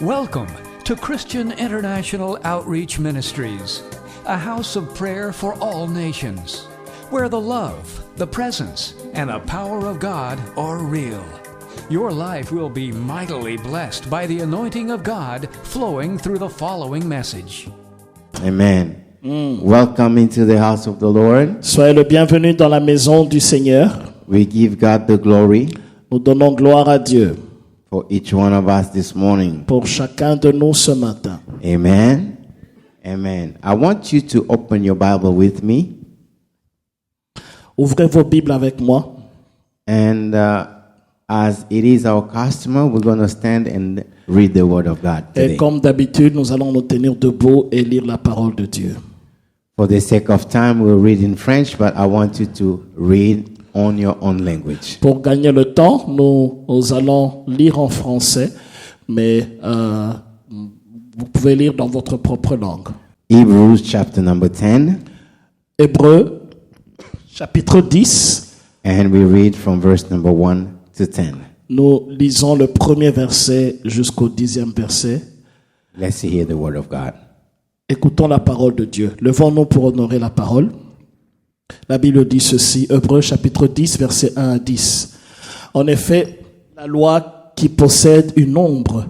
Welcome to Christian International Outreach Ministries, a house of prayer for all nations, where the love, the presence, and the power of God are real. Your life will be mightily blessed by the anointing of God flowing through the following message. Amen. Welcome into the house of the Lord. Soyez le bienvenu dans la maison du Seigneur. We give God the glory Nous donnons gloire à Dieu for each one of us this morning. pour chacun de nous ce matin. Amen. Amen. I want you to open your Bible with me. Ouvrez vos Bibles avec moi. And as it is our custom, we're going to stand and read the Word of God Et today. comme d'habitude, nous allons nous tenir debout et lire la parole de Dieu. For the sake of time, we'll read in French, but I want you to read on your own language. Pour gagner le temps, nous allons lire en français, mais vous pouvez lire dans votre propre langue. Hebrews chapter number 10, Hébreux, chapitre 10, and we read from verse number 1 to 10. nous lisons le premier verset jusqu'au 10e verset. Let's hear the Word of God. Écoutons la parole de Dieu. Levons-nous pour honorer la parole. La Bible dit ceci, Hébreux chapitre 10, versets 1 à 10. En effet, la loi qui possède une ombre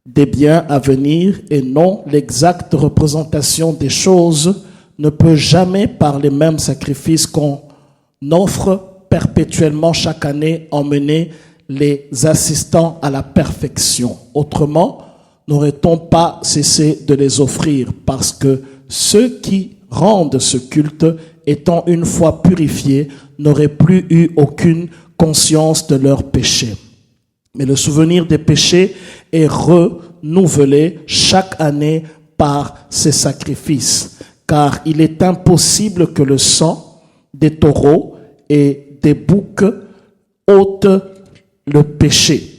des biens à venir et non l'exacte représentation des choses ne peut jamais, par les mêmes sacrifices qu'on offre perpétuellement chaque année, emmener les assistants à la perfection. Autrement, n'aurait-on pas cessé de les offrir, parce que ceux qui rendent ce culte, étant une fois purifiés, n'auraient plus eu aucune conscience de leurs péchés. Mais le souvenir des péchés est renouvelé chaque année par ces sacrifices, car il est impossible que le sang des taureaux et des boucs ôte le péché.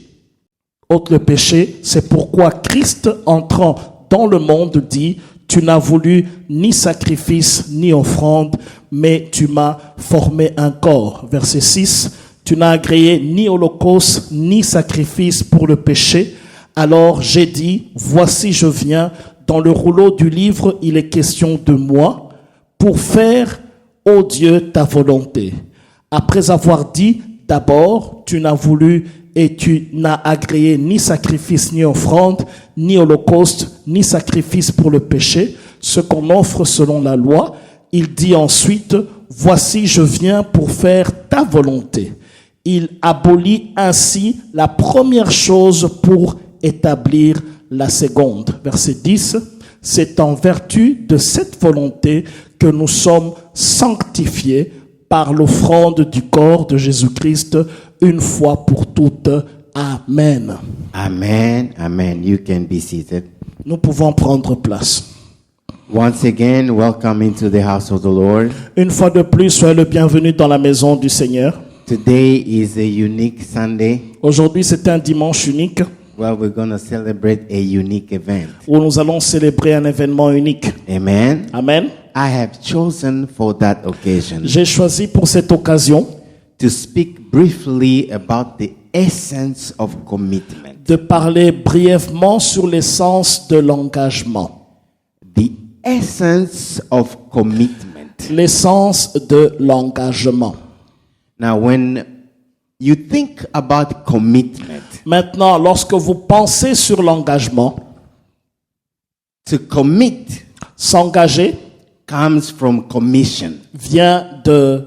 Ôte le péché, c'est pourquoi Christ, entrant dans le monde, dit « Tu n'as voulu ni sacrifice ni offrande, mais tu m'as formé un corps. » Verset 6, « Tu n'as agréé ni holocauste ni sacrifice pour le péché. Alors j'ai dit, voici je viens, dans le rouleau du livre, il est question de moi, pour faire, ô Dieu, ta volonté. » Après avoir dit, d'abord, tu n'as voulu et tu n'as agréé ni sacrifice, ni offrande, ni holocauste, ni sacrifice pour le péché, ce qu'on offre selon la loi. Il dit ensuite, voici je viens pour faire ta volonté. Il abolit ainsi la première chose pour établir la seconde. Verset 10, c'est en vertu de cette volonté que nous sommes sanctifiés par l'offrande du corps de Jésus-Christ une fois pour toutes. Amen. Amen. Amen. You can be seated. Nous pouvons prendre place. Once again, welcome into the house of the Lord. Une fois de plus, soyez le bienvenu dans la maison du Seigneur. Today is a unique Sunday. Aujourd'hui, c'est un dimanche unique Well, we're going to celebrate a unique event. où nous allons célébrer un événement unique. Amen. Amen. I have chosen for that occasion J'ai choisi pour cette occasion to speak briefly about the essence of commitment. de parler brièvement sur l'essence de l'engagement. The essence of commitment. L'essence de l'engagement. Now, when you think about commitment, Maintenant, lorsque vous pensez sur l'engagement, to commit s'engager comes from commission. vient de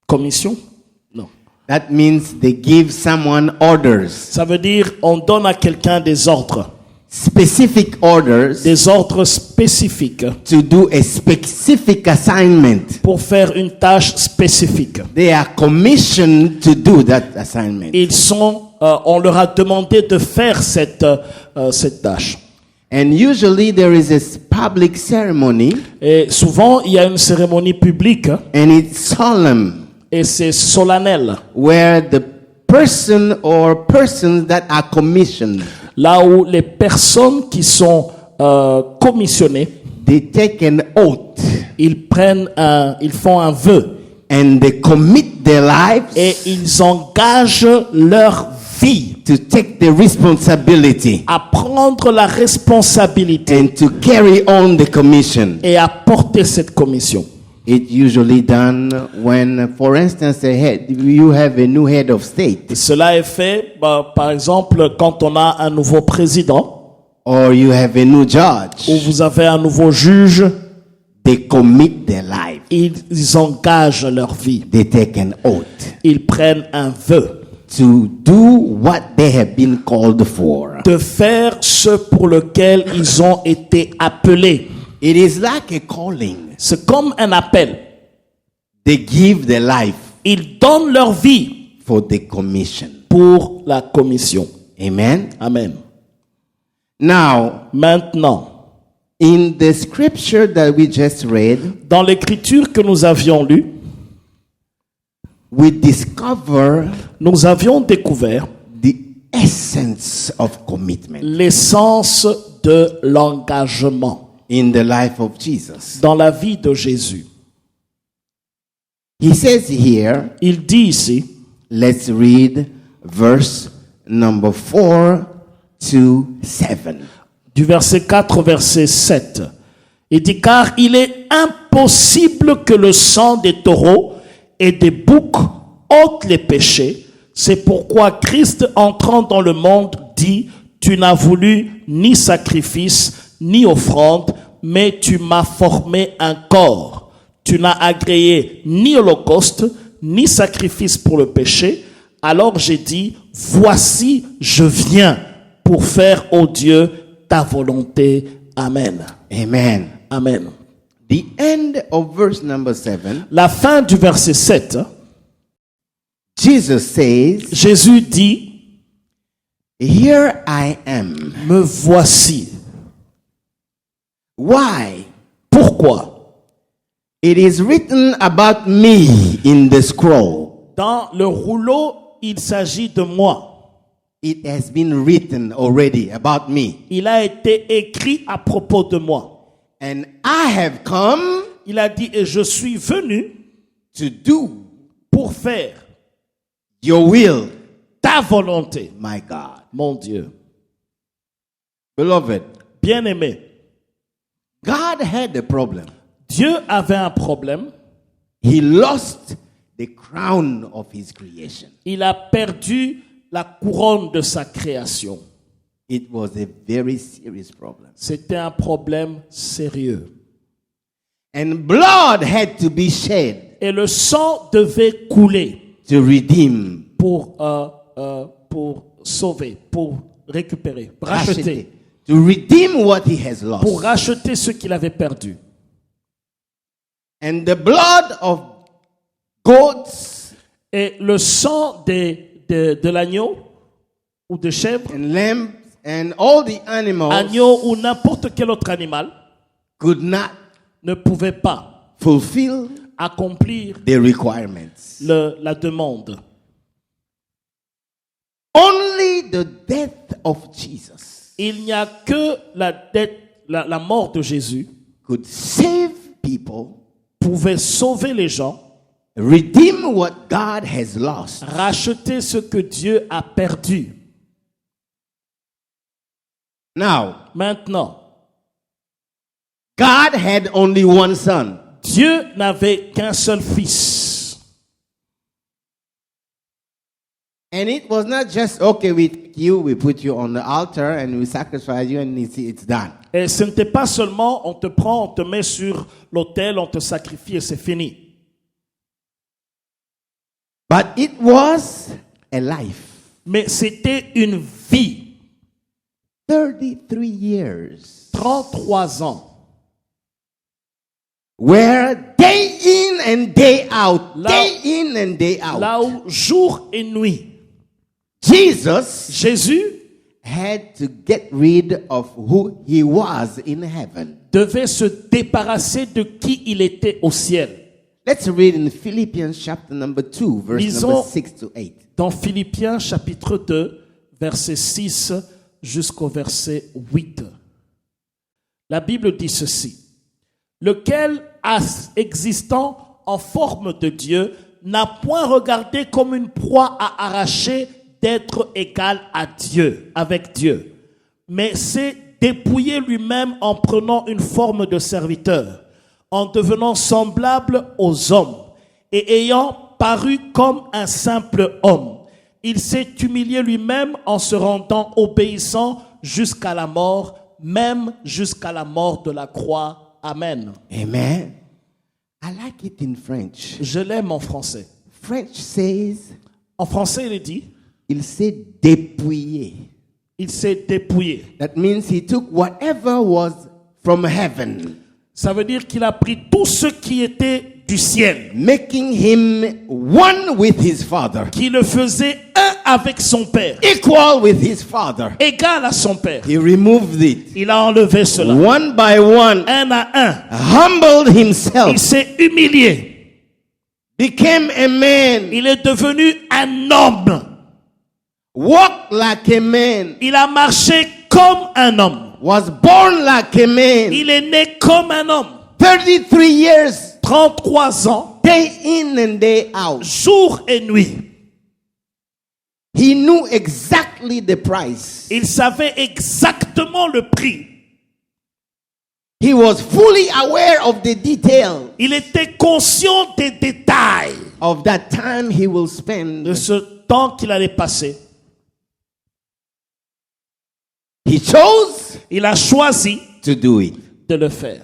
commission. Non. That means they give someone orders, Ça veut dire on donne à quelqu'un des ordres spécifiques to do a specific assignment. pour faire une tâche spécifique. They are commissioned to do that assignment. On leur a demandé de faire cette tâche. And usually there is a public ceremony, Et souvent, il y a une cérémonie publique and it's solemn, et c'est solennel. where the person or persons that are commissioned, Là où les personnes qui sont commissionnées, they take an oath ils font un vœu and they commit their lives et ils engagent leur vie to take the responsibility à prendre la responsabilité and to carry on the commission. et à porter cette commission. It's usually done when, for instance, you have a new head of state, Et cela est fait, par exemple, quand on a un nouveau président or you have a new ou judge. vous avez un nouveau juge. They commit their life. Ils engagent leur vie. They take an oath Ils prennent un vœu to do what they have been called for. de faire ce pour lequel ils ont été appelés. It is like a calling. C'est comme un appel. They give their life Ils donnent leur vie for the commission. pour la commission. Amen. Amen. Now, Maintenant, in the scripture that we just read, dans l'écriture que nous avions lue, we discover nous avions découvert the essence of commitment l'essence de l'engagement in the life of Jesus. dans la vie de Jésus. He says here, Il dit ici, let's read verse number 4 to 7. du verset 4 au verset 7. Il dit, car il est impossible que le sang des taureaux et des boucs ôte les péchés. C'est pourquoi Christ, entrant dans le monde, dit, tu n'as voulu ni sacrifice, ni offrande, mais tu m'as formé un corps. Tu n'as agréé ni holocauste, ni sacrifice pour le péché. Alors j'ai dit, voici, je viens pour faire, ô Dieu, ta volonté. Amen. Amen. Amen. The end of verse number 7, La fin du verset 7, Jesus says, Jésus dit, here I am. me voici. Why? Pourquoi? It is written about me in the scroll. Dans le rouleau, il s'agit de moi. It has been written already about me. Il a été écrit à propos de moi. And I have come Il a dit, et je suis venu to do pour faire your will, ta volonté, my God. mon Dieu. Beloved, Bien-aimé, God had a problem. Dieu avait un problème. He lost the crown of his creation. Il a perdu la couronne de sa création. It was a very serious problem. C'était un problème sérieux. And blood had to be shed Et le sang devait couler to redeem, pour sauver, pour récupérer, racheter, to redeem what he has lost. pour racheter ce qu'il avait perdu. And the blood of goats Et le sang de l'agneau ou de chèvre, and lambs and all the animals agneau ou n'importe quel autre animal could not ne pouvait pas fulfill accomplir the requirements. la demande. Only the death of Jesus Il n'y a que la mort de Jésus could save people, pouvait sauver les gens, redeem what God has lost. racheter ce que Dieu a perdu. Now, Maintenant, God had only one son. Dieu n'avait qu'un seul fils. And it was not just, okay, we put you on the altar and we sacrifice you and it's done. Et ce n'était pas seulement on te prend, on te met sur l'autel, on te sacrifie et c'est fini. But it was a life. Mais c'était une vie. 33 years. 33 ans. Where day in and day out, Là- day in and day out, Là où jour et nuit, Jesus Jésus had to get rid of who he was in heaven. devait se débarrasser de qui il était au ciel. Let's read in Philippians chapter number 2, verse Lisons- number 6 to 8. Dans Philippiens chapitre 2, verset 6 jusqu'au verset 8. La Bible dit ceci. Lequel, existant en forme de Dieu, n'a point regardé comme une proie à arracher d'être égal à Dieu, avec Dieu, mais s'est dépouillé lui-même en prenant une forme de serviteur, en devenant semblable aux hommes, et ayant paru comme un simple homme. Il s'est humilié lui-même en se rendant obéissant jusqu'à la mort, même jusqu'à la mort de la croix. Amen. Amen. I like it in French. Je l'aime en français. French says, En français, il est dit, il s'est dépouillé. il s'est dépouillé. That means he took whatever was from heaven, Ça veut dire qu'il a pris tout ce qui était du ciel, making him one with his father, qui le faisait un avec son père, equal with his father. égal à son père. He removed it Il a enlevé cela, one by one, un à un. humbled himself, Il s'est humilié. became a man, Il est devenu un homme. walked like a man, Il a marché comme un homme. was born like a man. Il est né comme un homme. 33 years, 33 ans, day in and day out. jour et nuit. He knew exactly the price. Il savait exactement le prix. He was fully aware of the detail Il était conscient des détails of that time he will spend. de ce temps qu'il allait passer. He chose Il a choisi to do it. de le faire.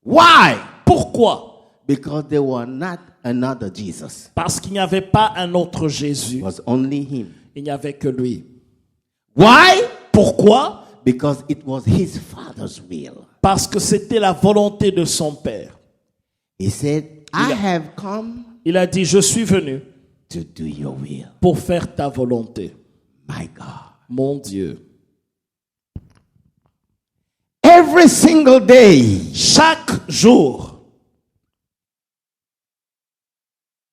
Why? Pourquoi? Because there was not another Jesus. Parce qu'il n'y avait pas un autre Jésus. It was only him. Il n'y avait que lui. Why? Pourquoi? Because it was his father's will. Parce que c'était la volonté de son Père. He said, I have come Il a dit, je suis venu to do your will. pour faire ta volonté. My God. Mon Dieu. Every single day, Chaque jour,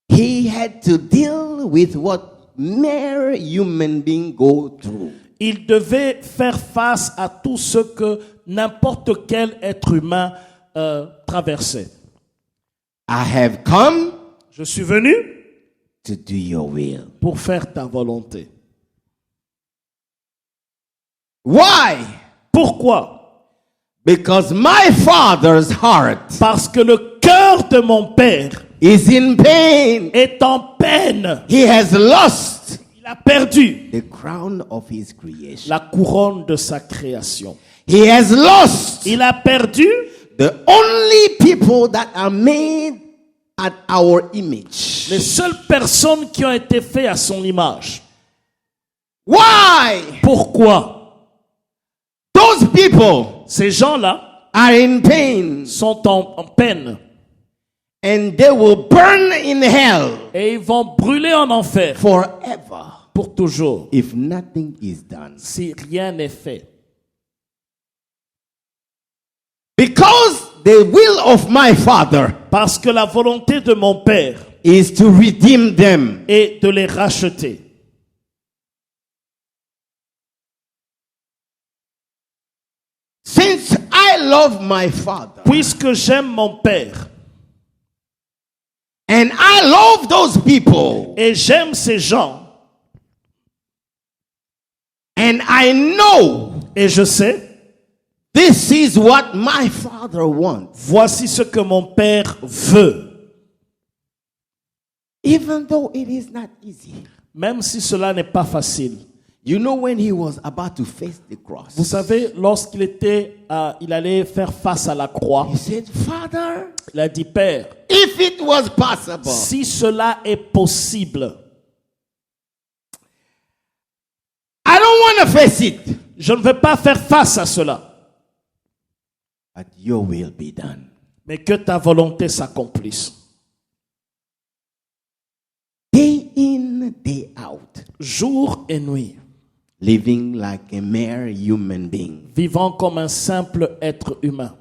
he had to deal with what mere human being go through. il devait faire face à tout ce que n'importe quel être humain traversait. I have come Je suis venu to do your will. pour faire ta volonté. Why? Pourquoi? Because my father's heart Parce que le cœur de mon Père is in pain. est en peine. He has lost Il a perdu the crown of his creation. la couronne de sa création. He has lost Il a perdu the only people that are made at our image. les seules personnes qui ont été faites à son image. Why? Pourquoi? Those people Ces gens-là are in pain sont en peine and they will burn in hell et ils vont brûler en enfer forever pour toujours if nothing is done. si rien n'est fait. Because the will of my father Parce que la volonté de mon Père is to redeem them. est de les racheter. Since I love my father Puisque j'aime mon Père and I love those people et j'aime ces gens and I know et je sais, this is what my father wants, voici ce que mon Père veut. even though it is not easy. Même si cela n'est pas facile. You know, when he was about to face the cross, Vous savez, lorsqu'il était, il allait faire face à la croix, he said, Father, il a dit, Père, if it was possible, si cela est possible, I don't want to face it, je ne veux pas faire face à cela, but your will be done. mais que ta volonté s'accomplisse. Day in, day out, Jour et nuit, living like a mere human being. vivant comme un simple être humain.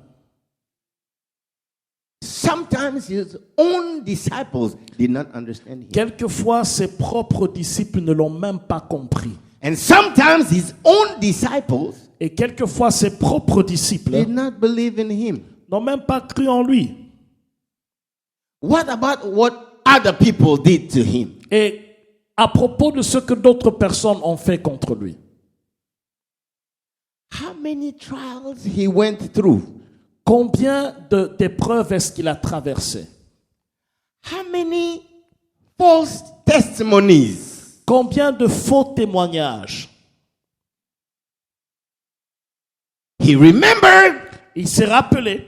Sometimes his own disciples did not understand him. Quelquefois, ses propres disciples ne l'ont même pas compris. And sometimes his own disciples Et quelquefois, ses propres disciples did not believe in him. n'ont même pas cru en lui. What about what other people did to him? Et à propos de ce que d'autres personnes ont fait contre lui. How many trials he went through? Combien d'épreuves est-ce qu'il a traversé? How many false testimonies? Combien de faux témoignages? He remembered, Il s'est rappelé,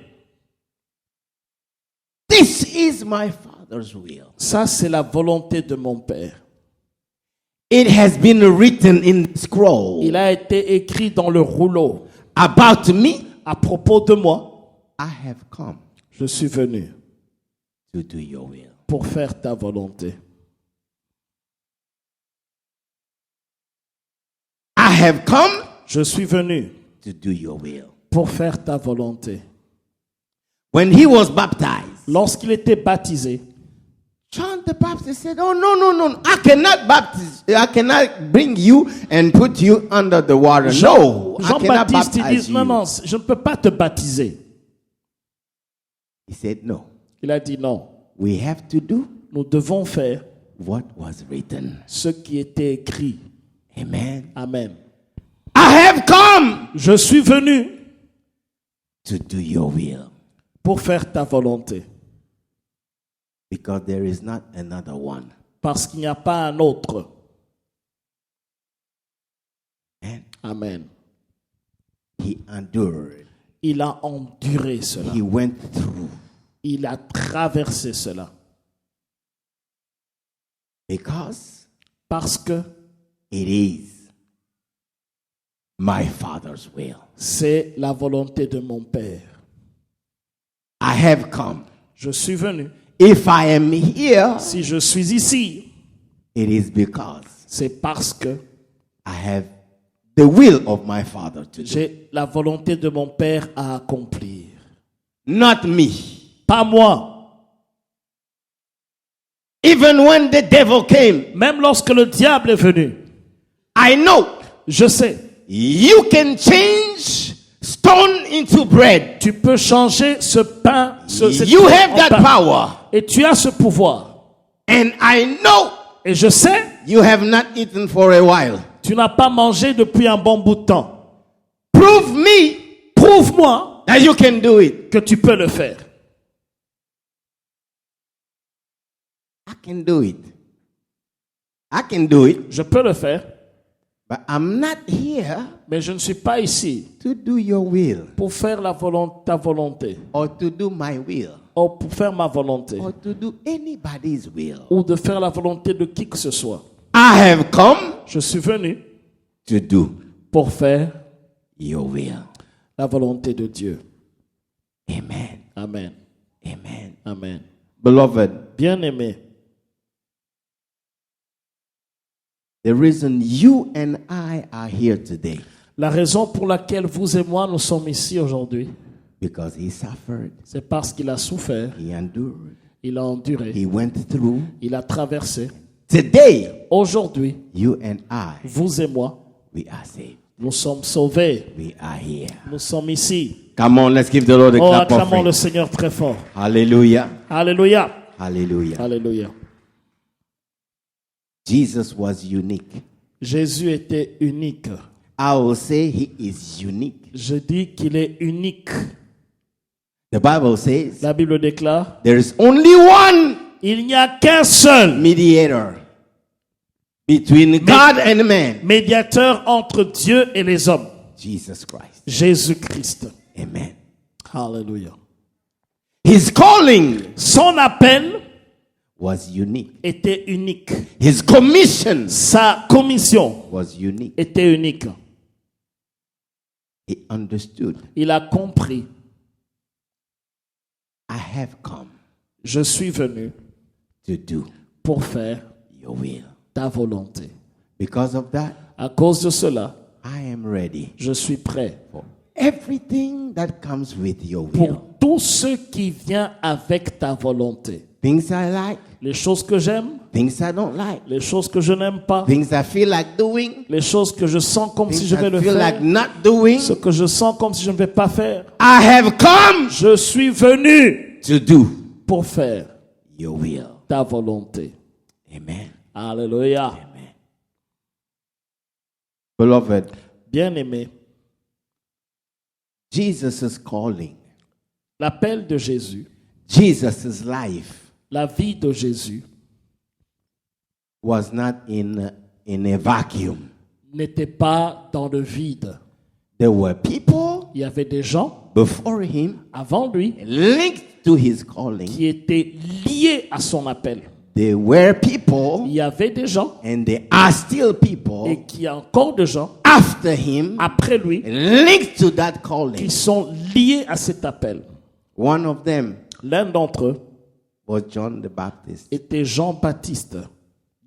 this is my Father's will. ça c'est la volonté de mon Père. It has been written in the scroll Il a été écrit dans le rouleau. about me. À propos de moi, I have come je suis venu to do your will. pour faire ta volonté. I have come Je suis venu to do your will. pour faire ta volonté. When he was baptized, Lorsqu'il était baptisé, John the Baptist said, "Oh no! I cannot baptize. I cannot bring you and put you under the water. No, I cannot Jean-Baptiste il baptize dit, non, you." je ne peux pas te baptiser. He said, "No, Il a dit non, we have to do nous devons faire what was written." ce qui était écrit. Amen. Amen. I have come Je suis venu to do your will pour faire ta volonté. because there is not another one. Parce qu'il n'y a pas un autre. And Amen. he endured. Il a enduré cela. He went through Il a traversé cela. because Parce que it is my Father's will. c'est la volonté de mon Père. I have come. Je suis venu. If I am here, Si je suis ici, it is because c'est parce que I have the will of my Father to do. j'ai la volonté de mon Père à accomplir. Not me. Pas moi. Even when the devil came, Même lorsque le diable est venu, I know je sais, you can change stone into bread. tu peux changer ce pain, cette You pierre have en that pain. power. Et tu as ce pouvoir. And I know Et je sais, you have not eaten for a while. tu n'as pas mangé depuis un bon bout de temps. Prove me Prouve-moi that you can do it. que tu peux le faire. I can do it. I can do it. Je peux le faire, But I'm not here mais je ne suis pas ici to do your will pour faire ta volonté, or to do my will ou pour faire ma volonté, or to do anybody's will. ou de faire la volonté de qui que ce soit. I have come Je suis venu to do pour faire your will. la volonté de Dieu. Amen. Amen. Amen. Amen. Beloved, Bien-aimé, the reason you and I are here today, la raison pour laquelle vous et moi nous sommes ici aujourd'hui, because he suffered, c'est parce qu'il a souffert, he endured, il a enduré, he went through. il a traversé. Today, Aujourd'hui, you and I, vous et moi, we are saved. nous sommes sauvés. We are here. Nous sommes ici. Come on, let's give the Lord a Oh, clap acclamons le offering. Seigneur très fort. Hallelujah. Alléluia. Hallelujah. Alléluia. Jesus was unique. Jésus était unique. I will say he is unique. Je dis qu'il est unique. The Bible says La Bible déclare, there is only one il n'y a qu'un seul mediator between God and man, médiateur entre Dieu et les hommes. Jesus Christ. Jésus-Christ. Amen. Alléluia. His calling Son appel was unique. était unique. His commission Sa commission was unique. était unique. He understood. Il a compris. I have come Je suis venu to do pour faire your will. ta volonté. Because of that, À cause de cela, I am ready je suis prêt for everything that comes with your will. pour tout ce qui vient avec ta volonté. Things I like, Les choses que j'aime, things I don't like, les choses que je n'aime pas, things I feel like doing, les choses que je sens comme si things je vais I le feel faire, like not doing. ce que je sens comme si je ne vais pas faire. I have come Je suis venu to do pour faire your will. ta volonté. Amen. Alléluia. Beloved, Bien-aimé, Jesus' calling, l'appel de Jésus, Jesus' life la vie de Jésus was not in a vacuum. n'était pas dans le vide. There were people Il y avait des gens before him avant lui linked to his calling. qui étaient liés à son appel. There were Il people, y avait des gens and there are still et people qui y a encore des gens after him après lui linked to that qui calling. sont liés à cet appel. One of them L'un d'entre eux was John the Baptist. était Jean-Baptiste.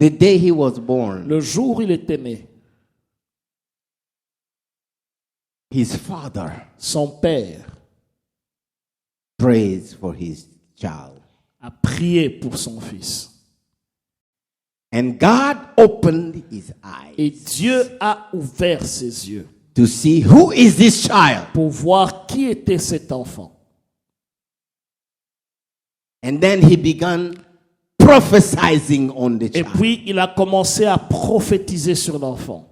The day he was born, Le jour où il était né, his father son père prays for his child. a prié pour son fils. And God opened his Et eyes Dieu a ouvert ses yeux to see who is this child. pour voir qui était cet enfant. And then he began prophesying on the Et child. puis, il a commencé à prophétiser sur l'enfant.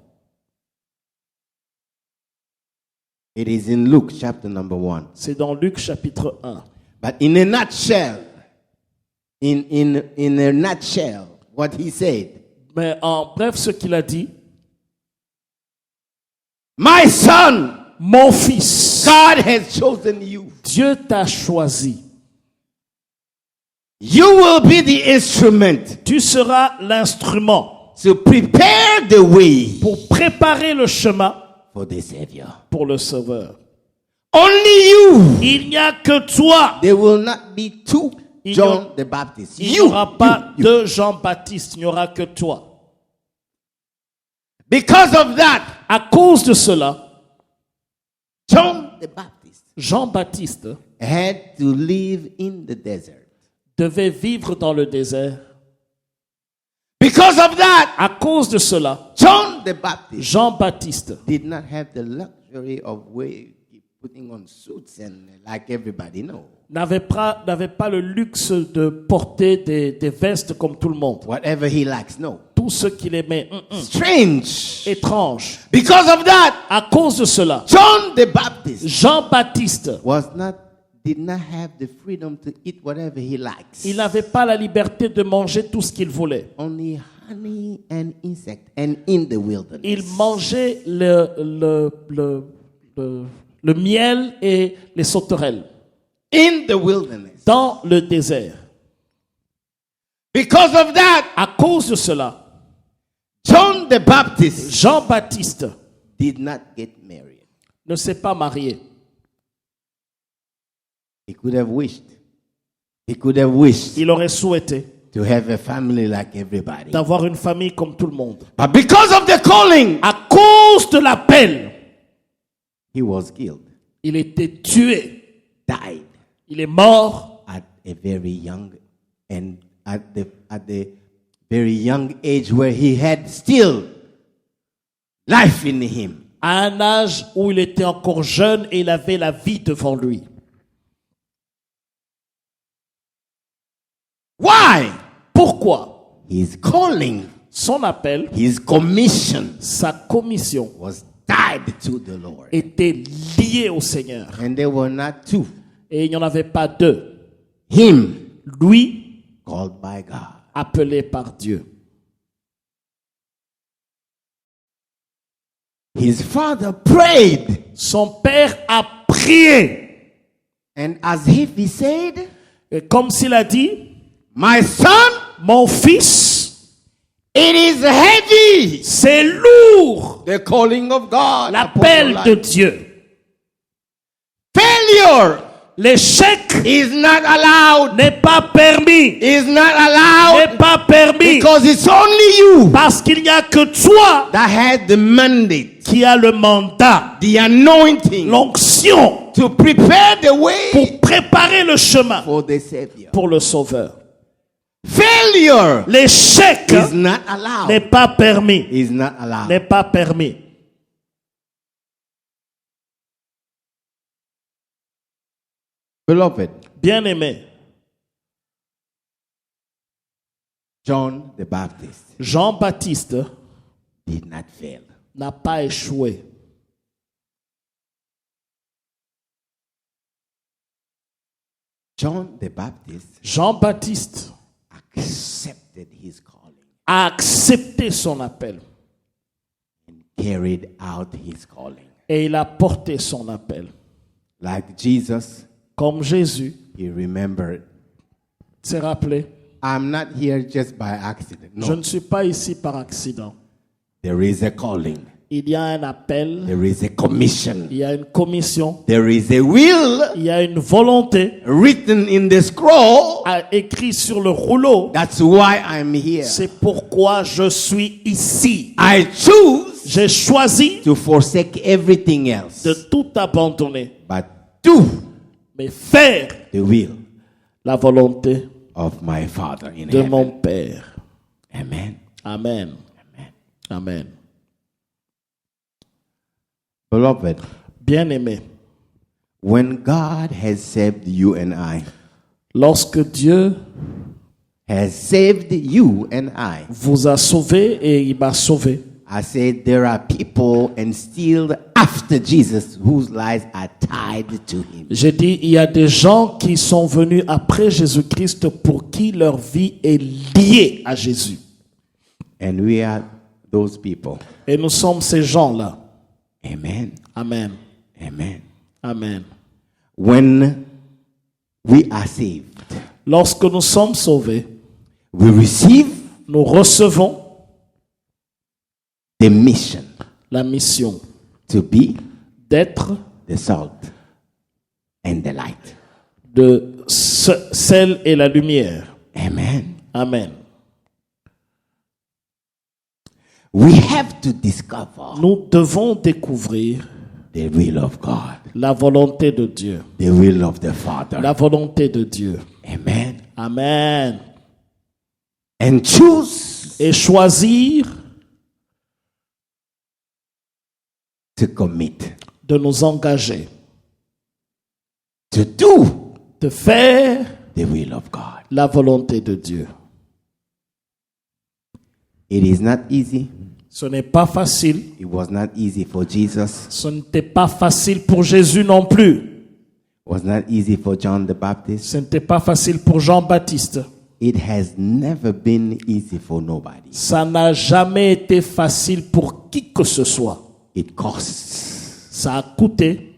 It is in Luke chapter number 1. C'est dans Luc chapitre 1. But in a nutshell, in a nutshell, what he said, Mais en bref, ce qu'il a dit, my son, mon fils, God has chosen you. Dieu t'a choisi. You will be the instrument Tu seras l'instrument to prepare the way pour préparer le chemin for the Savior. pour le Sauveur. Only you. Il n'y a que toi. There will not be two Il n'y John aura- the Baptist. Il n'y You, aura pas you. deux Jean-Baptiste, il n'y aura que toi. Because of that, À cause de cela, John the Baptist Jean-Baptiste had to live in the desert. devait vivre dans le désert. Because of that, À cause de cela, John the Baptist Jean-Baptiste did not have the luxury of putting on suits and like everybody knows. n'avait pas le luxe de porter des vestes comme tout le monde. Whatever he likes, no. Tout ce qu'il aimait, Strange. étrange. Because of that, À cause de cela, John the Baptist Jean-Baptiste, did not have the freedom to eat whatever he likes. il n'avait pas la liberté de manger tout ce qu'il voulait. Only honey and insect and in the wilderness. Il mangeait le miel et les sauterelles In the wilderness. dans le désert. Because of that, À cause de cela, John the Baptist Jean-Baptiste did not get married. ne s'est pas marié. He could have wished. He could have wished Il aurait souhaité to have a family like everybody. d'avoir une famille comme tout le monde. But because of the calling, À cause de l'appel, he was killed, il était tué. died Il est mort at a very young and at the very young age where he had still life in him. à un âge où il était encore jeune et il avait la vie devant lui. Why? Pourquoi? His calling, Son appel, his commission sa commission was tied to the Lord. était liée au Seigneur. And there were not two. Et il n'y en avait pas deux. Him, Lui, called by God. appelé par Dieu. His father prayed. Son père a prié. And as if he said, Et comme s'il a dit, my son, mon fils, it is heavy. c'est lourd, The calling of God. upon l'appel your de life. Dieu. Failure L'échec is not allowed. n'est pas permis. Is not N'est allowed pas permis. because it's only you Parce qu'il n'y a que toi that had the mandate, qui a le mandat, the anointing l'onction to prepare the way pour préparer le chemin for the Savior. pour le Sauveur. Failure L'échec is not n'est allowed. pas permis. Is not allowed. N'est pas permis. Beloved, Bien-aimé, John the Baptist Jean-Baptiste did not fail. n'a pas échoué. John the Baptist Jean-Baptiste accepted his calling a accepté son appel and carried out his calling. et il a porté son appel. Like Jesus, Comme Jésus he remembered, s'est rappelé, I'm not here just by accident. je No, ne suis pas ici par accident. there is a calling. Il y a un appel, There is a commission. il y a une commission, There is a will il y a une volonté written in the scroll. écrite sur le rouleau. That's why I'm here. C'est pourquoi je suis ici. I choose J'ai choisi to forsake everything else, de tout abandonner, but do mais faire the will la volonté of my Father in de heaven. mon Père. Amen. Amen. Amen. Amen. Beloved, Bien-aimé, when God has saved you and I, lorsque Dieu has saved you and I vous a sauvé et il m'a sauvé, said there are people and still after Jesus whose lives are tied to him. j'ai dit, il y a des gens qui sont venus après Jésus-Christ pour qui leur vie est liée à Jésus. And we are those people. Et nous sommes ces gens-là. Amen. Amen. Amen. Amen. When we are saved, Lorsque nous sommes sauvés, we receive nous recevons the mission la mission to be d'être the salt and the light. de sel et la lumière. Amen. Amen. We have to discover Nous devons découvrir the will of God, la volonté de Dieu. the will of the Father. La volonté de Dieu. Amen. Amen. And choose Et choisir to commit, de nous engager, to do de faire the will of God. la volonté de Dieu. It is not easy. Ce n'est pas facile. It was not easy for Jesus. Ce n'était pas facile pour Jésus non plus. It was not easy for John the Baptist. Ce n'était pas facile pour Jean-Baptiste. It has never been easy for nobody. Ça n'a jamais été facile pour qui que ce soit. It costs. Ça a coûté.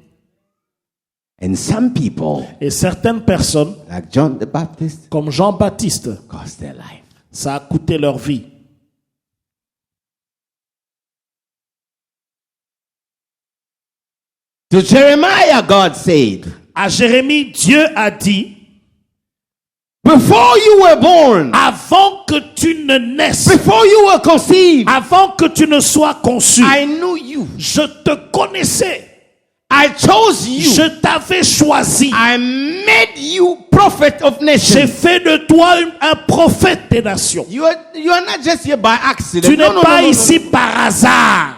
And some people, Et certaines personnes, like John the Baptist, comme Jean-Baptiste, cost their life. ça a coûté leur vie. To Jeremiah, God said, À Jérémie, Dieu a dit, before you were born, avant que tu ne naisses, before you were conceived, avant que tu ne sois conçu, I knew you. je te connaissais. I chose you. Je t'avais choisi. I made you prophet of J'ai nations. fait de toi un prophète des nations. You are not just here by accident. Tu n'es pas no. ici par hasard.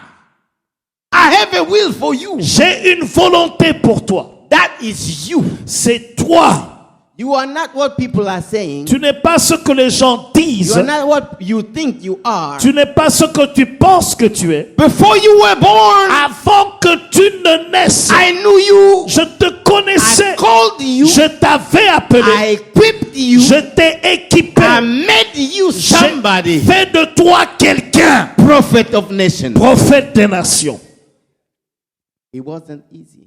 I have a will for you. J'ai une volonté pour toi. That is you. C'est toi. You are not what people are saying. Tu n'es pas ce que les gens You disent. are not what you think you are. Tu n'es pas ce que tu penses que tu es. Before you were born, Avant que tu ne naisses, I knew you. je te connaissais. I called you. Je t'avais appelé. I equipped you. Je t'ai équipé. I made you somebody. J'ai fait de toi quelqu'un. Prophet of nations. Prophète des nations. It wasn't easy.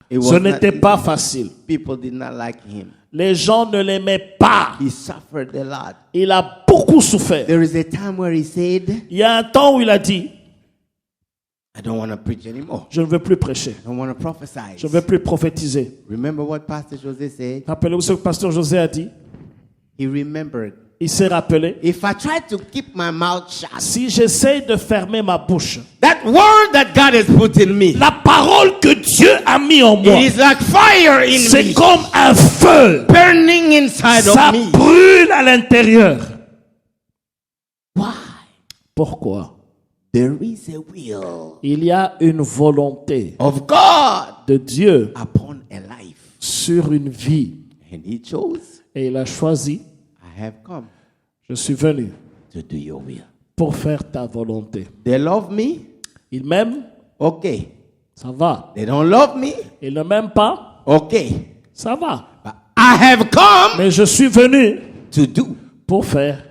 It Ce was not n'était easy. pas facile. People did not like him. Les gens ne l'aimaient pas. He suffered a lot. Il a beaucoup souffert. There is a time where he said, Il y a un temps où il a dit, I don't want to preach anymore. je ne veux plus prêcher. I don't want to prophesy. Je ne veux plus prophétiser. Remember what Pastor Jose said? Rappelez-vous ce que Pasteur José a dit. He remembered. Il s'est rappelé. If I try to keep my mouth shut, Si j'essaye de fermer ma bouche, that word that God has put in me, la parole que Dieu a mis en moi, it is like fire in c'est me, comme un feu. burning inside Ça of me. brûle à l'intérieur. Why? Pourquoi? There is a will Il y a une volonté of God de Dieu upon a life. sur une vie. And he chose, Et il a choisi, I have come je suis venu to do your will. pour faire ta volonté. They love me. Ils m'aiment, Okay. ça va. They don't love me. Ils ne m'aiment pas, Okay. ça va. But I have come Mais je suis venu to do pour faire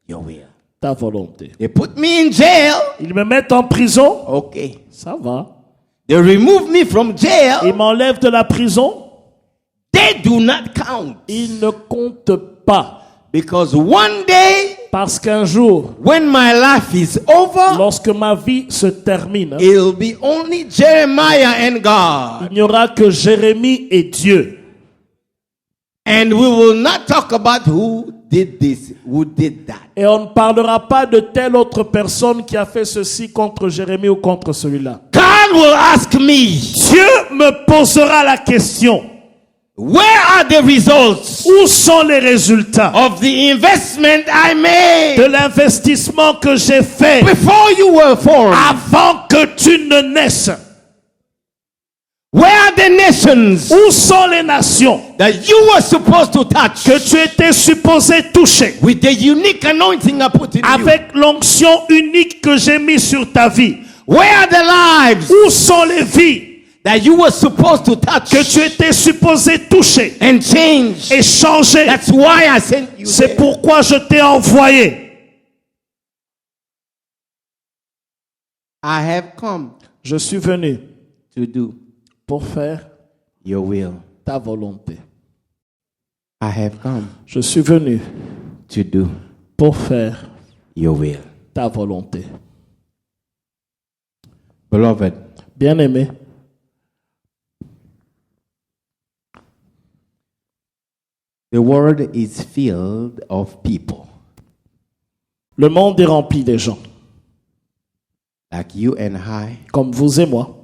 your will. ta volonté. They put me in jail. Ils me mettent en prison, Okay. ça va. They remove me from jail. Ils m'enlèvent de la prison, They do not count. ils ne comptent pas. Because one day, Parce qu'un jour, when my life is over, lorsque ma vie se termine, it'll be only Jeremiah and God. il n'y aura que Jérémie et Dieu. And we will not talk about who did this, who did that. Et on ne parlera pas de telle autre personne qui a fait ceci contre Jérémie ou contre celui-là. God will ask me, Dieu me posera la question. where are the results Où sont les résultats of the investment I de made l'investissement que j'ai fait before you were formed? avant que tu ne naisses? Where are the nations Où sont les nations that you were supposed to touch que tu étais supposé toucher with the unique anointing I put in you? avec l'onction unique que j'ai mis sur ta vie? Where are the lives Où sont les vies that you were supposed to touch que tu étais supposé toucher and change? et changer? That's why I sent you C'est there. pourquoi je t'ai envoyé. I have come Je suis venu to do pour faire your will. ta volonté. I have come Je suis venu to do pour faire your will. ta volonté. Beloved, Bien-aimé, the world is filled of people le monde est rempli de gens like you and I. comme vous et moi.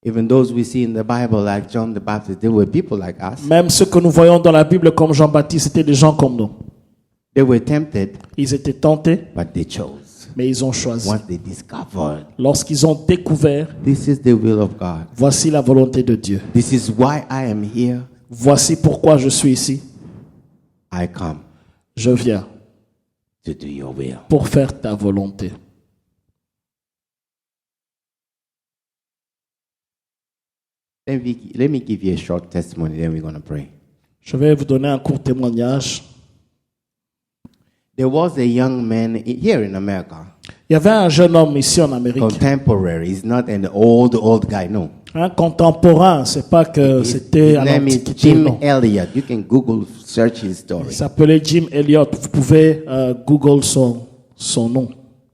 Even those we see in the Bible, like John the Baptist, they were people like us. Même ceux que nous voyons dans la Bible comme Jean-Baptiste, c'était des gens comme nous. They were tempted, Ils étaient tentés, but they chose. mais ils ont choisi. Once they discovered, Lorsqu'ils ont découvert, this is the will of God. voici la volonté de Dieu. This is why I am here. Voici pourquoi je suis ici. I come Je viens to do your will. pour faire ta volonté. Let me give you a short testimony, then we're going to pray. Je vais vous donner un court témoignage. There was a young man here in America, Il y avait un jeune homme ici en Amérique, contemporary. He's not an old guy, no. un contemporain. C'est pas que c'était His à name is l'Antiquité. Jim Non. Elliot. You can Google search his story. Il s'appelait Jim Elliot. Vous pouvez Google son nom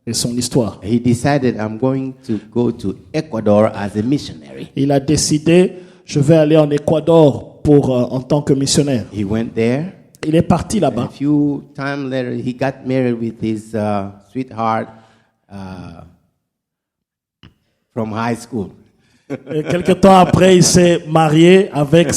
et son histoire. He decided, I'm going to go to Ecuador as a missionary. Il a décidé, je vais aller en Équateur pour en tant que missionnaire. He went there. Il est parti A là-bas. few times later, he got married with his sweetheart from high school. Et quelque temps après, il s'est marié avec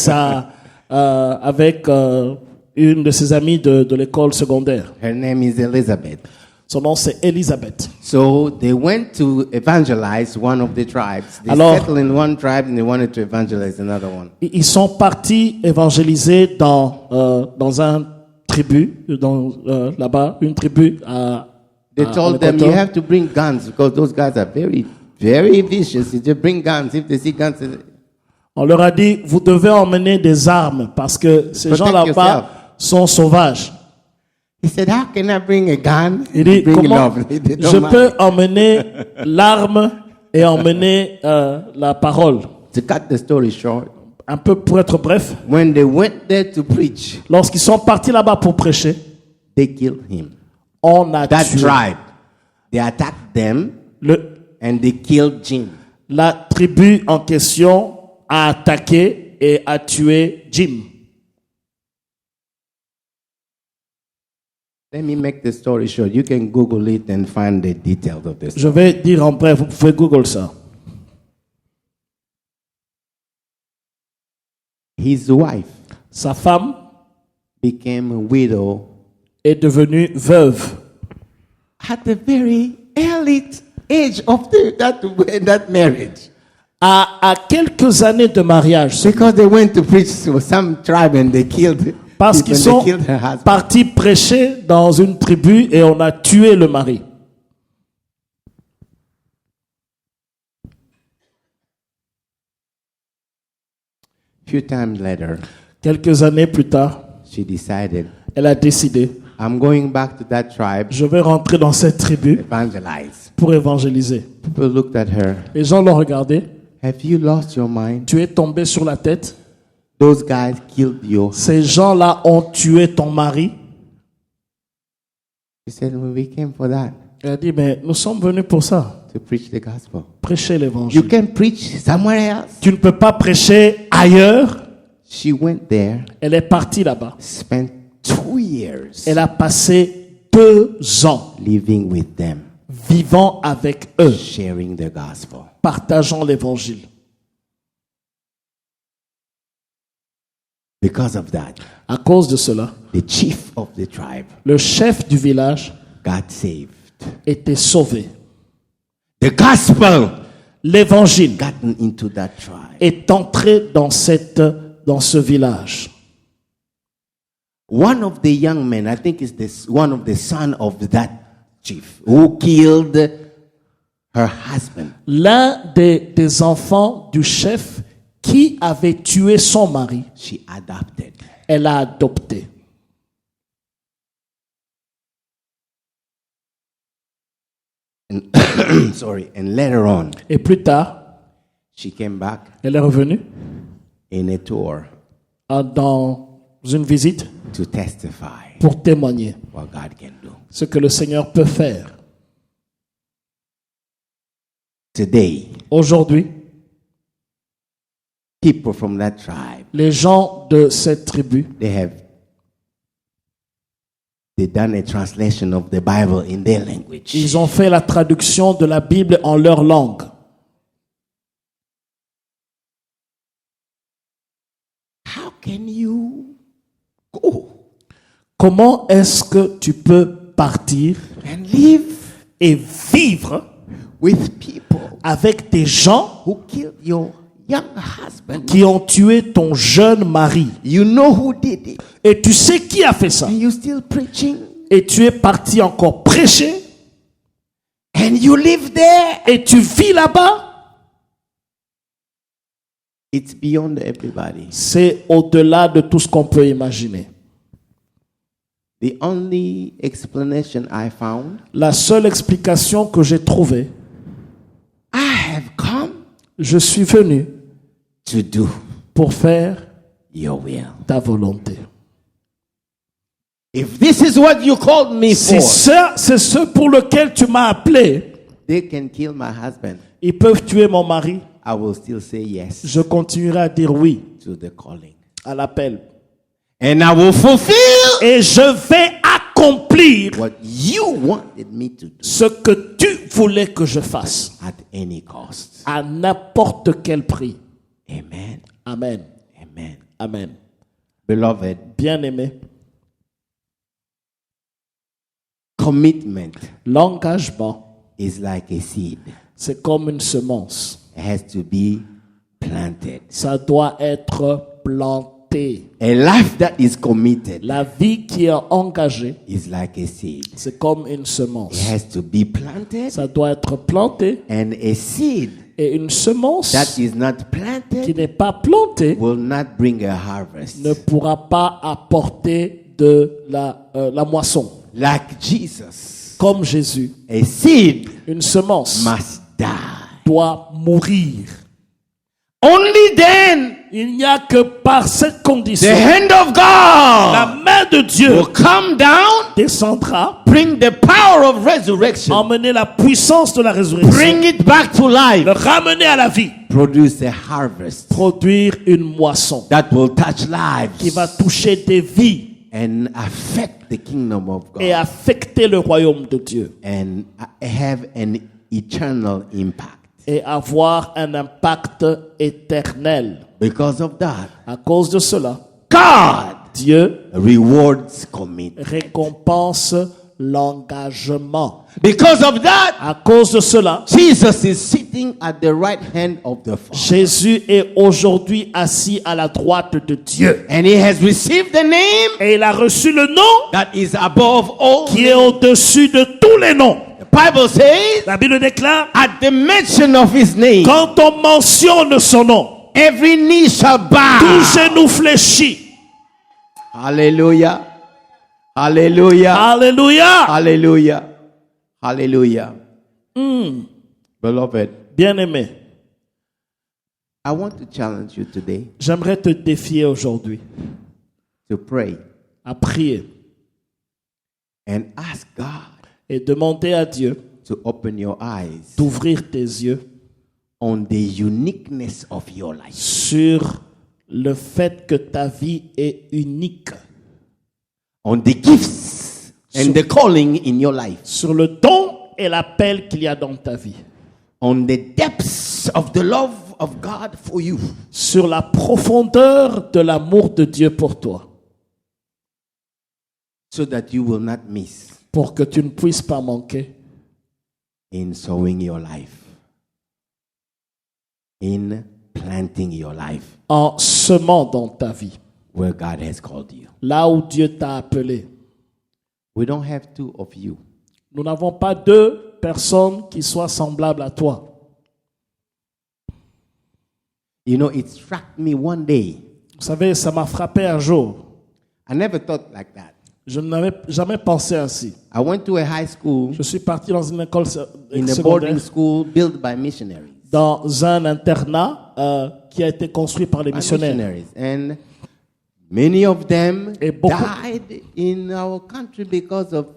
une de ses amies de l'école secondaire. Her name is Elizabeth. Son nom c'est Elisabeth. So they went to evangelize one of the tribes. They Alors- settled in one tribe and they wanted to evangelize another one. Ils sont partis évangéliser dans un tribu, là-bas, une tribu à They en told them, you Équateur. have to bring guns because those guys are very, very vicious. If they bring guns, if they see guns, On leur a dit, vous devez emmener des armes parce que ces Protect gens là-bas yourself. sont sauvages. he said, how can I bring a gun? Il dit, Bring comment love. They don't je mind. peux emmener l'arme et emmener la parole. To cut the story short, Un peu pour être bref, when they went there to preach, lorsqu'ils sont partis là-bas pour prêcher, they killed him. on a That tué tribe, they attacked them and they killed Jim. la tribu en question a attaqué et a tué Jim. Let me make the story short. You can Google it and find the details of this. Je vais dire en bref, vous pouvez Google ça. His wife Sa femme became a widow est devenue veuve at the very early age of that marriage. à quelques années de mariage. Because they went to preach to some tribe and they killed Parce people, qu'ils they sont killed her husband. partis prêcher dans une tribu et on a tué le mari. few times later, Quelques années plus tard, she decided, elle a décidé, I'm going back to that tribe, je vais rentrer dans cette tribu evangelize. pour évangéliser. People looked at her. Les gens l'ont regardé. Have you lost your mind? Tu es tombé sur la tête. Those guys killed you. Ces gens-là ont tué ton mari. She said, well, we came for that, Elle a dit, mais nous sommes venus pour ça. to preach the gospel. Prêcher You l'évangile. can preach somewhere else. Tu ne peux pas prêcher ailleurs. She went there, Elle est partie là-bas. spent 2 years Elle a passé 2 ans living with them, vivant avec eux, sharing the gospel. partageant l'évangile. Because of that, À cause de cela, the chief of the tribe le chef du village got saved. était sauvé. The gospel L'évangile gotten into that tribe. est entré dans ce village. One of the young men, I think it's one of the son of that chief who killed her husband. L'un des enfants du chef qui avait tué son mari, She adopted. elle a adopté. And later on, Et plus tard, she came back elle est revenue in a tour dans une visite to testify pour témoigner what God can do. ce que le Seigneur peut faire. Today, Aujourd'hui, people from that tribe, les gens de cette tribu, they done a translation of the Bible in their language. ils ont fait la traduction de la Bible en leur langue. How can you go Comment est-ce que tu peux partir and live et vivre with people avec des gens who killed your young husband? qui ont tué ton jeune mari? You know who did it, Et tu sais qui a fait ça? and you still preaching, Et tu es parti encore prêcher and you live there. et tu vis là-bas? It's beyond everybody. C'est au-delà de tout ce qu'on peut imaginer. The only explanation I found, La seule explication que j'ai trouvée, I have come je suis venu to do pour faire your will. ta volonté. If this is what you called me Si for, ça, c'est ce pour lequel tu m'as appelé, they can kill my husband. ils peuvent tuer mon mari, I will still say yes je continuerai à dire oui to the calling. à l'appel. And I will fulfill Et je vais accomplir what you wanted me to do ce que tu voulais que je fasse, at any cost. à n'importe quel prix. Amen. Amen. Amen. Amen. Beloved, Bien-aimé, commitment l'engagement, is like a seed. c'est comme une semence. It has to be planted. Ça doit être planté. A life that is committed La vie qui est engagée, is like a seed. c'est comme une It semence. has to be planted, Ça doit être planté. and a seed Et une semence that is not qui planted n'est pas plantée will not bring a harvest. ne pourra pas apporter de la moisson. Like Jesus, Comme Jésus, a seed une semence must die. doit mourir. Only then Il n'y a que par cette the condition, hand of la God main de Dieu will come down, descendra, bring the power of resurrection, emmener la puissance de la résurrection, bring it back to life, le ramener à la vie, produce a harvest produire une moisson that will touch qui va lives toucher des vies and affect the kingdom of et God affecter le royaume de Dieu and have an eternal impact. et avoir un impact éternel. Because of that, À cause de cela, God Dieu rewards commitment. récompense l'engagement. Because of that, À cause de cela, Jesus is sitting at the right hand of the Father. Jésus est aujourd'hui assis à la droite de Dieu. And he has received the name Et il a reçu le nom that is above all. qui est au-dessus de tous les noms. The Bible says, La Bible déclare, at the mention of his name, quand on mentionne son nom, every knee shall tout bow. genou fléchit. Hallelujah. Hallelujah. Alléluia. Hallelujah. Hallelujah. Beloved, Bien-aimé, I want to challenge you today j'aimerais te défier aujourd'hui to pray à prier and ask God et demander à Dieu to open your eyes d'ouvrir tes yeux on the uniqueness of your life. sur le fait que ta vie est unique, On the gifts and the calling in your life. sur le don et l'appel qu'il y a dans ta vie, On the depths of the love of God for you. sur la profondeur de l'amour de Dieu pour toi, So that you will not miss pour que tu ne puisses pas manquer in sowing your life, in planting your life en semant dans ta vie, where God has called you. là où Dieu t'a appelé. We don't have two of you. Nous n'avons pas deux personnes qui soient semblables à toi. You know, it struck me one day. Vous savez, ça m'a frappé un jour. I never thought like that. Je n'avais jamais pensé ainsi. I went to a high school, Je suis parti dans une école in a secondaire, boarding school built by missionaries. dans un internat qui a été construit par les By missionnaires. missionaries. And many of them Et beaucoup- died in our country because of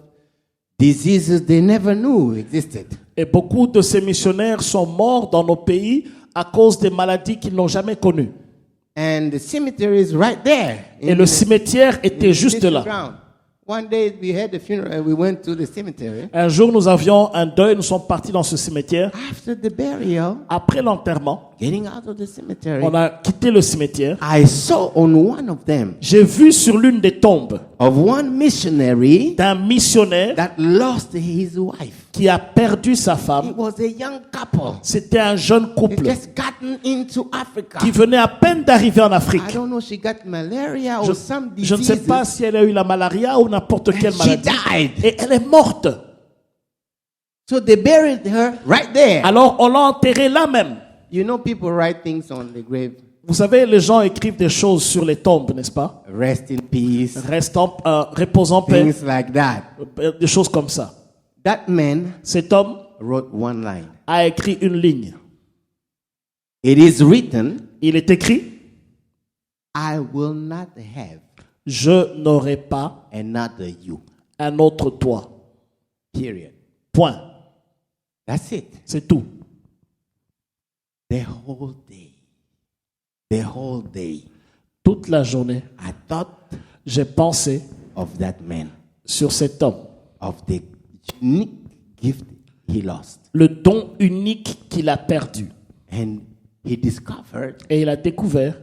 diseases they never knew existed. Et beaucoup de ces missionnaires sont morts dans nos pays à cause des maladies qu'ils n'ont jamais connues. And the cemetery is right there. Et le cimetière était in juste this là. ground. One day we had a funeral and we went to the cemetery. Un jour, nous avions un deuil, nous sommes partis dans ce cimetière. After the burial, Après l'enterrement, getting out of the cemetery, on a quitté le cimetière. I saw on one of them J'ai vu sur l'une des tombes of one missionary d'un missionnaire that lost his wife. qui a perdu sa It femme. was a young couple. C'était un jeune They couple just gotten into Africa. qui venait à peine d'arriver en I Afrique. don't know, she got malaria or some Je ne sais disease. pas si elle a eu la malaria ou n'importe quelle She maladie. died. Et elle est morte. So they buried her right there. Alors on l'a enterrée là même. You know, people write things on the grave. Vous savez, les gens écrivent des choses sur les tombes, n'est-ce pas? Rest in peace. Repose en paix, Things like that. des choses comme ça. That man Cet homme wrote one line. a écrit une ligne. It is written, Il est écrit, I will not have je n'aurai pas another you. un autre toi. Period. Point. That's it. C'est tout. The whole day. The whole day. Toute la journée, I thought j'ai pensé of that man, sur cet homme. of the unique gift he lost. Le don unique qu'il a perdu. And he discovered, Et il a découvert,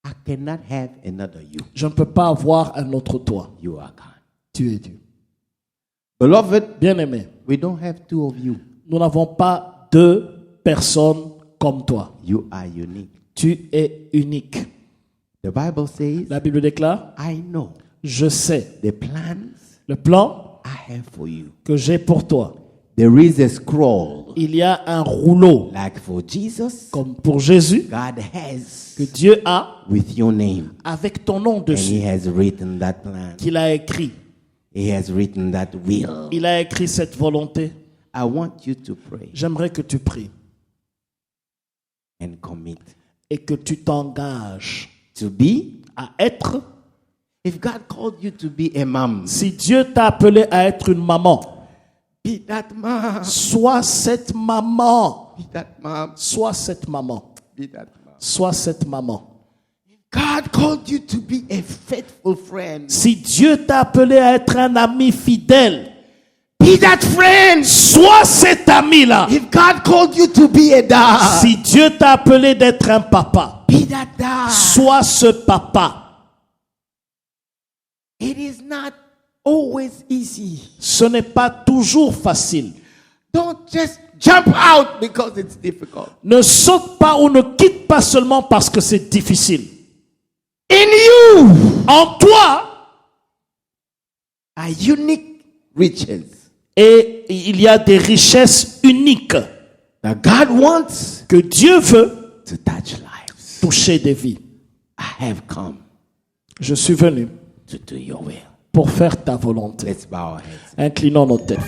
I cannot have another you. je ne peux pas avoir un autre toi. You are God. Tu es Dieu. Beloved, Bien-aimé, we don't have two of you. nous n'avons pas deux personnes comme toi. You are unique. Tu es unique. The Bible says, La Bible déclare, I know je sais the plans le plan I have for you. que j'ai pour toi. There is a scroll, Il y a un rouleau, like for Jesus, comme pour Jésus, God has que Dieu a with your name. avec ton nom And dessus, he has written that plan. qu'il a écrit. He has written that will. Il a écrit cette volonté. I want you to pray J'aimerais que tu pries and commit et que tu t'engages to be. à être. If God called you to be a mom, Si Dieu t'a appelé à être une maman, be that mom. sois cette maman. Be that mom. Sois cette maman. Be that mom. Sois cette maman. God called you to be a faithful friend. Si Dieu t'a appelé à être un ami fidèle, Be that friend. sois cet ami-là. If God called you to be a dad, Si Dieu t'a appelé d'être un papa, be that dad. sois ce papa. It is not always easy. Ce n'est pas toujours facile. Don't just jump out because it's difficult. Ne saute pas ou ne quitte pas seulement parce que c'est difficile. In you En toi, are unique riches et il y a des richesses uniques that Now God wants que Dieu veut to touch lives. toucher des vies. I have come Je suis venu to do your will. pour faire ta volonté. Let's bow our heads. Inclinons nos têtes.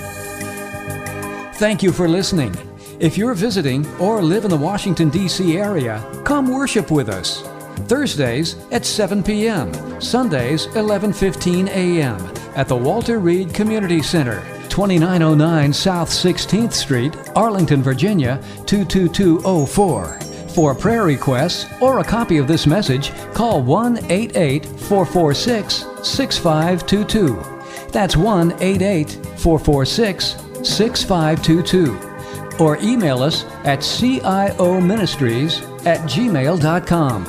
Thank you for listening. If you're visiting or live in the Washington, D.C. area, come worship with us. Thursdays at 7 p.m., Sundays 11:15 a.m. at the Walter Reed Community Center, 2909 South 16th Street, Arlington, Virginia 22204. For prayer requests or a copy of this message, call 1-888-446-6522. That's 1-888-446-6522. Or email us at cioministries@gmail.com.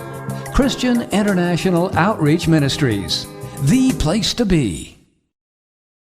Christian International Outreach Ministries, the place to be.